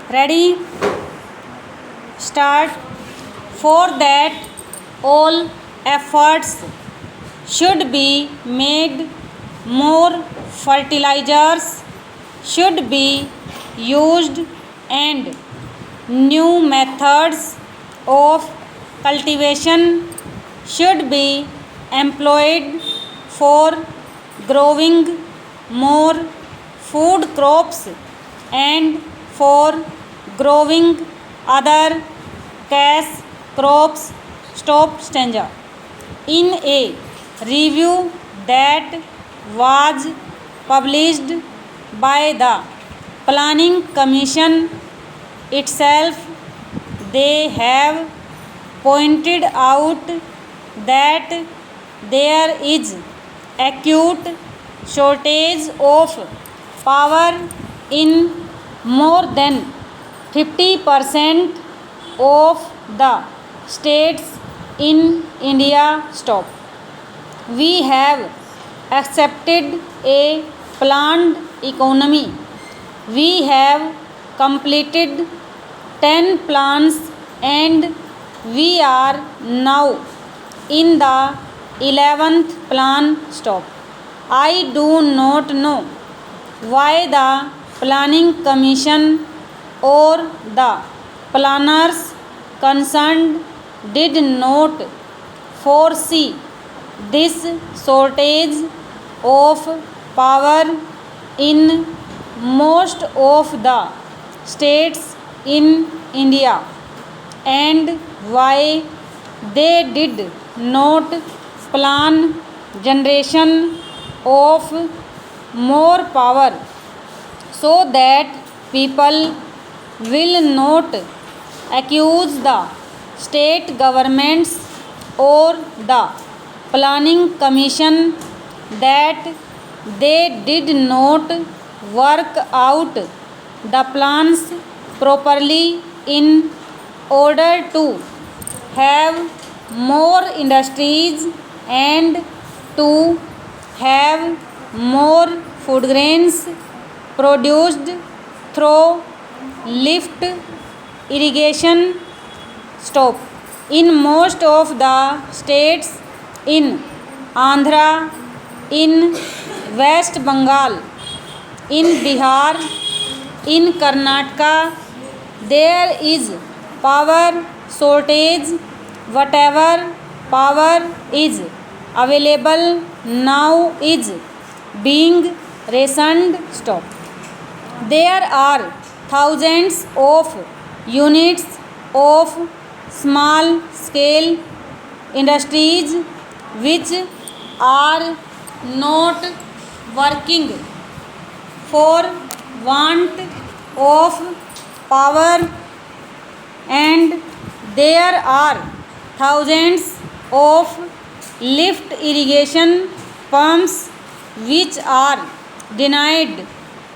Ready? Start. For that, all efforts should be made, more fertilizers should be used, and new methods of cultivation should be employed for growing more food crops and for growing other cash crops. Stop stanza. In a review that was published by the Planning Commission itself, they have pointed out that there is acute shortage of power in more than 50% of the states in India. Stop. We have accepted a planned economy. We have completed 10 plans and we are now in the 11th plan. Stop. I do not know why the Planning Commission or the planners concerned did not foresee this shortage of power in most of the states in India, and why they did not plan generation of more power so that people will not accuse the state governments or the Planning Commission that they did not work out the plans properly in order to have more industries and to have more food grains produced through lift irrigation. Stop. In most of the states in Andhra, in West Bengal, in Bihar, in Karnataka, there is power shortage. Whatever power is available now is being rationed. Stop. There are thousands of units of small scale industries which are not working for want of power, and there are thousands of lift irrigation pumps which are denied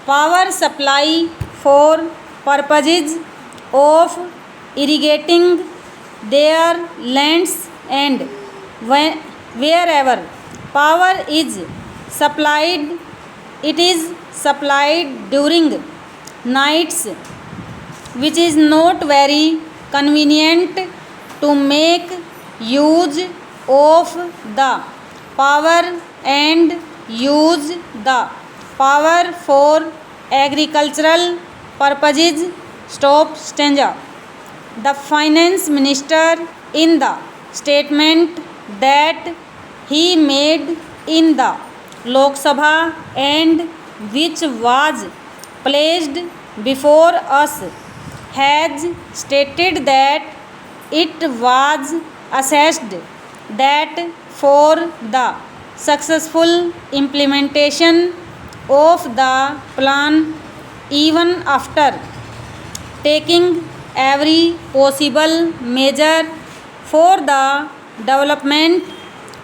power supply for purposes of irrigating their lands, and wherever power is supplied, it is supplied during nights, which is not very convenient to make use of the power and use the power for agricultural purposes. Stop stanza. The finance minister, in the statement that he made in the Lok Sabha and which was placed before us, has stated that it was assessed that for the successful implementation of the plan, even after taking every possible measure for the development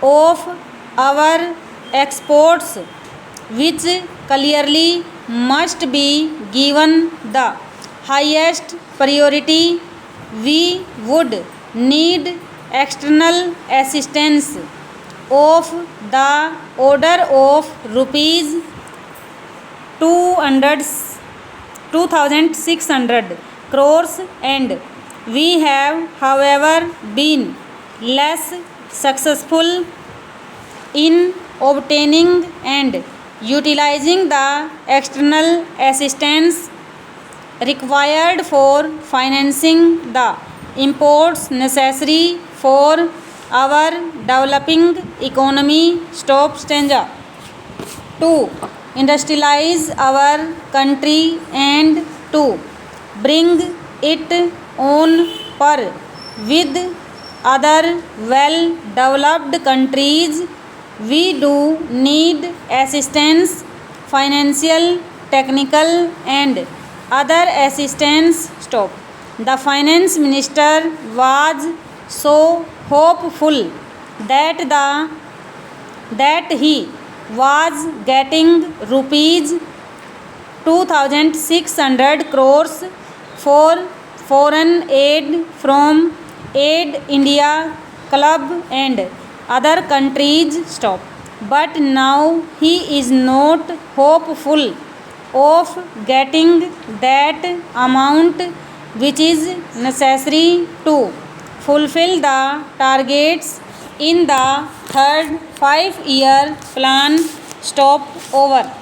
of our exports, which clearly must be given the highest priority, we would need external assistance of the order of rupees 2,600 crores, and we have, however, been less successful in obtaining and utilizing the external assistance required for financing the imports necessary for our developing economy. Stop stanza. To industrialize our country and to bring it on par with other well developed countries, we do need assistance, financial, technical, and other assistance. Stop. The finance minister was so hopeful that he was getting rupees 2,600 crores for foreign aid from Aid India Club and other countries. Stop. But now he is not hopeful of getting that amount which is necessary to fulfill the targets in the third 5-year plan. Stop. Over.